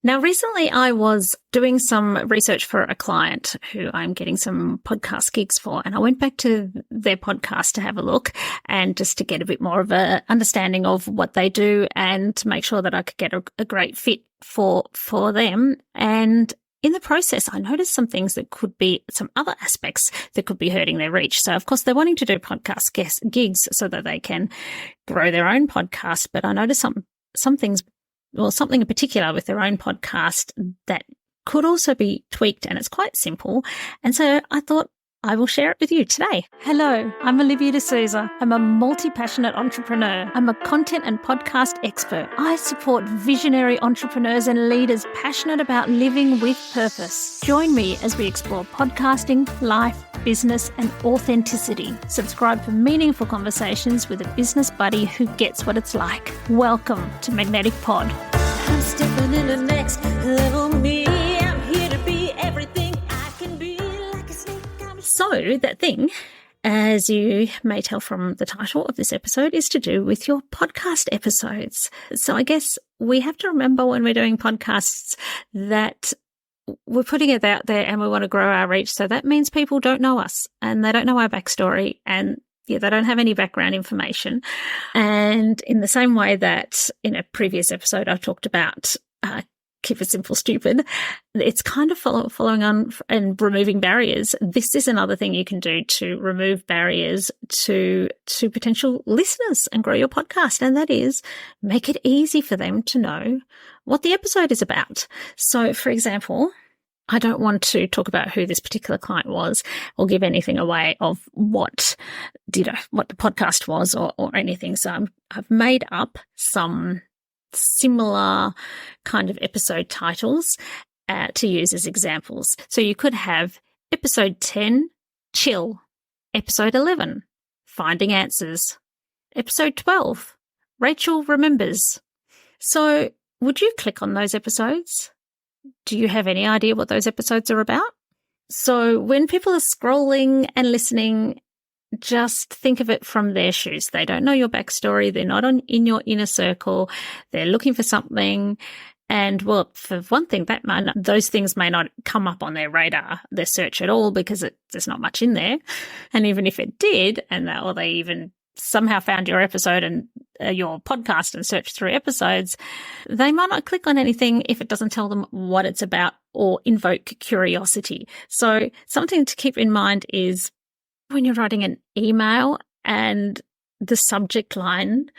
Now, recently I was doing some research for a client who I'm getting some podcast gigs for, and I went back to their podcast to have a look and just to get a bit more of a understanding of what they do and to make sure that I could get a great fit for them. And in the process, I noticed some things that could be some other aspects that could be hurting their reach. So, of course, they're wanting to do podcast gigs so that they can grow their own podcast. But I noticed some things, well, something in particular with their own podcast that could also be tweaked, and it's quite simple. And so I thought I will share it with you today. Hello, I'm Olivia D'Souza. I'm a multi-passionate entrepreneur. I'm a content and podcast expert. I support visionary entrepreneurs and leaders passionate about living with purpose. Join me as we explore podcasting, life, business, and authenticity. Subscribe for meaningful conversations with a business buddy who gets what it's like. Welcome to Magnetic Pod. I'm stepping in the next level me. I'm here to be everything I can be, like a snake. So that thing, as you may tell from the title of this episode, is to do with your podcast episodes. So I guess we have to remember when we're doing podcasts that we're putting it out there and we want to grow our reach. So that means people don't know us and they don't know our backstory, and they don't have any background information. And in the same way that in a previous episode I talked about keep it simple, stupid, it's kind of following on and removing barriers. This is another thing you can do to remove barriers to potential listeners and grow your podcast. And that is make it easy for them to know what the episode is about. So, for example, I don't want to talk about who this particular client was or give anything away of what the podcast was or anything. So I've made up some similar kind of episode titles to use as examples. So you could have episode 10, Chill, episode 11, Finding Answers, episode 12, Rachel Remembers. So would you click on those episodes? Do you have any idea what those episodes are about? So when people are scrolling and listening, just think of it from their shoes. They don't know your backstory. They're not in your inner circle. They're looking for something. And well, for one thing, those things may not come up on their radar, their search at all, because there's not much in there. And even if it did, or they even somehow found your episode and your podcast and searched through episodes, they might not click on anything if it doesn't tell them what it's about or invoke curiosity. So something to keep in mind is when you're writing an email, and the subject line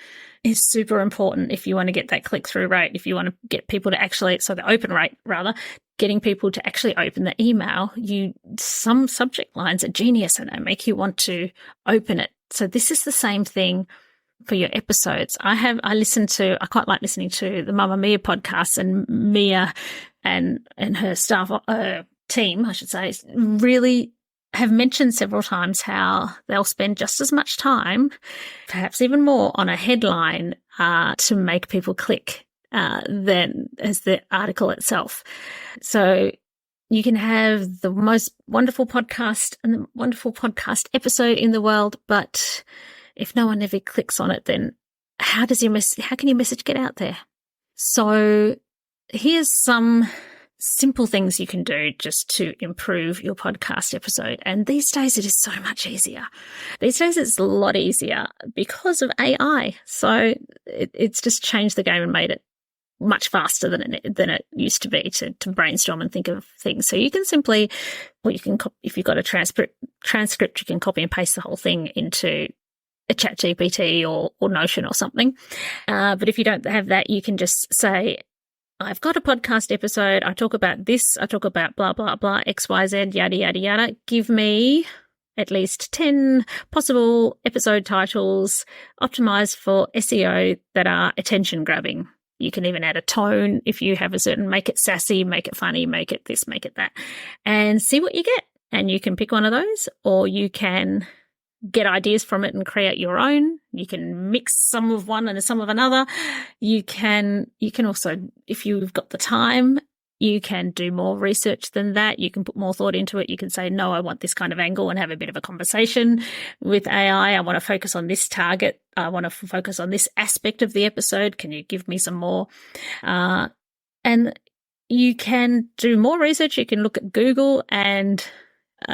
is super important if you want to get that click-through rate, if you want to get people to the open rate rather, getting people to actually open the email, some subject lines are genius and they make you want to open it. So this is the same thing for your episodes. I quite like listening to the Mamma Mia podcast, and Mia and her staff, team, I should say, really have mentioned several times how they'll spend just as much time, perhaps even more, on a headline to make people click than as the article itself. So you can have the most wonderful podcast and the wonderful podcast episode in the world, but if no one ever clicks on it, then how can your message get out there? So here's some simple things you can do just to improve your podcast episode. And these days it is so much easier. These days it's a lot easier because of AI. So it's just changed the game and made it much faster than it used to be to brainstorm and think of things. So you can simply, if you've got a transcript, you can copy and paste the whole thing into a chat GPT or Notion or something. But if you don't have that, you can just say, I've got a podcast episode. I talk about this. I talk about blah, blah, blah, X, Y, Z, yada, yada, yada. Give me at least 10 possible episode titles optimized for SEO that are attention grabbing. You can even add a tone if you have make it sassy, make it funny, make it this, make it that, and see what you get. And you can pick one of those, or you can get ideas from it and create your own. You can mix some of one and some of another. You can also, if you've got the time, you can do more research than that. You can put more thought into it. You can say, no, I want this kind of angle, and have a bit of a conversation with AI. I want to focus on this target. I want to focus on this aspect of the episode. Can you give me some more? And you can do more research. You can look at Google and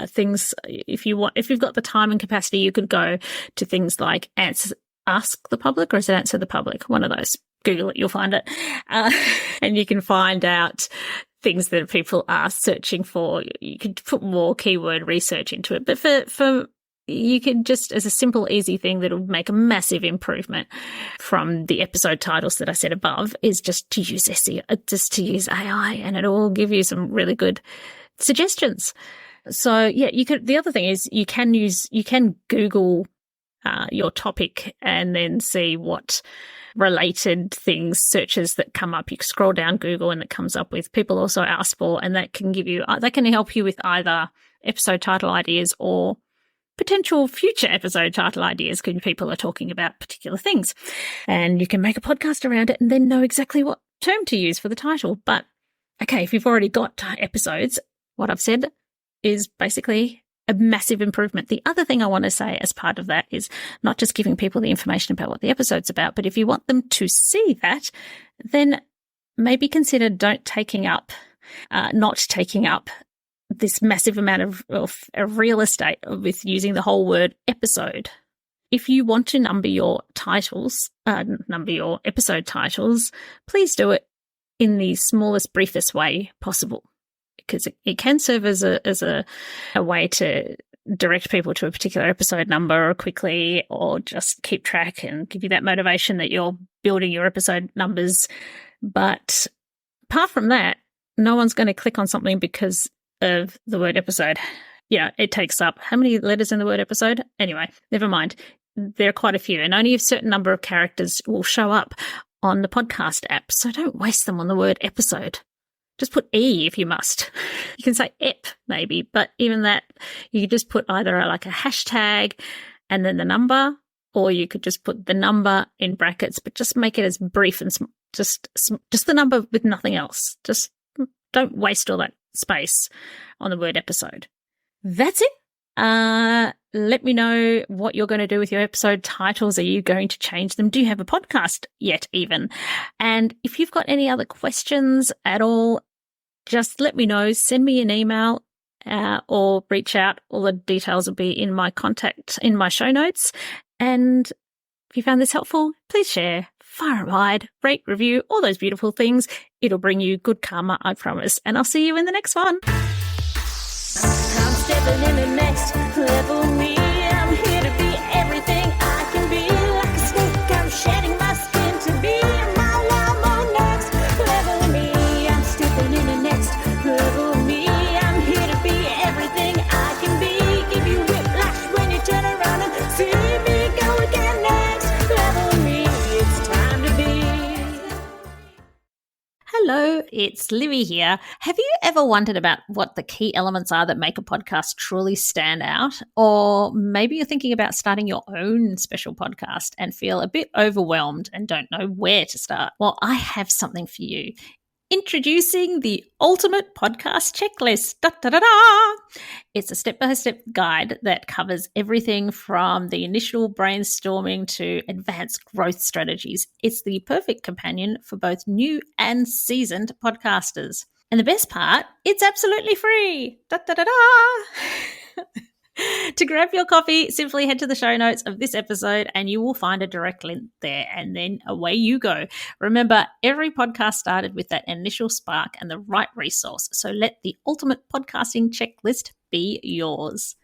things. If you've got the time and capacity, you could go to things like Ask the Public, or is it Answer the Public? One of those. Google it, you'll find it. And you can find out things that people are searching for. You could put more keyword research into it. But for you can just, as a simple, easy thing that'll make a massive improvement from the episode titles that I said above, is just to use SEO, just to use AI, and it'll give you some really good suggestions. So yeah, the other thing is you can Google your topic and then see what related searches that come up. You can scroll down Google and it comes up with people also ask for, and that can help you with either episode title ideas or potential future episode title ideas because people are talking about particular things. And you can make a podcast around it and then know exactly what term to use for the title. But okay, if you've already got episodes, what I've said is basically a massive improvement. The other thing I want to say as part of that is not just giving people the information about what the episode's about, but if you want them to see that, then maybe consider not taking up this massive amount of real estate with using the whole word episode. If you want to number your episode titles, please do it in the smallest, briefest way possible, because it can serve as a way to direct people to a particular episode number quickly, or just keep track and give you that motivation that you're building your episode numbers. But apart from that, no one's going to click on something because of the word episode. Yeah, it takes up how many letters in the word episode? Anyway, never mind. There are quite a few, and only a certain number of characters will show up on the podcast app. So don't waste them on the word episode. Just put E if you must. You can say ep maybe, but even that, you could just put either like a hashtag and then the number, or you could just put the number in brackets, but just make it as brief and just the number with nothing else. Just don't waste all that space on the word episode. That's it. Let me know what you're going to do with your episode titles. Are you going to change them? Do you have a podcast yet even? And if you've got any other questions at all, just let me know. Send me an email or reach out. All the details will be in my show notes. And if you found this helpful, please share far and wide, rate, review, all those beautiful things. It'll bring you good karma, I promise. And I'll see you in the next one. I'm stepping in the next level me. I'm here to be everything I can be. Like a snake, I'm shedding my skin to be my wild next level me. I'm stepping in the next level me. I'm here to be everything I can be. Give you whiplash when you turn around and see me go again. Next level me. It's time to be. Hello, it's Livy here. Have you ever wondered about what the key elements are that make a podcast truly stand out? Or maybe you're thinking about starting your own special podcast and feel a bit overwhelmed and don't know where to start? Well, I have something for you. Introducing the ultimate podcast checklist. Da, da, da, da. It's a step-by-step guide that covers everything from the initial brainstorming to advanced growth strategies. It's the perfect companion for both new and seasoned podcasters. And the best part, it's absolutely free. Da, da, da, da. To grab your copy, simply head to the show notes of this episode and you will find a direct link there, and then away you go. Remember, every podcast started with that initial spark and the right resource. So let the ultimate podcasting checklist be yours.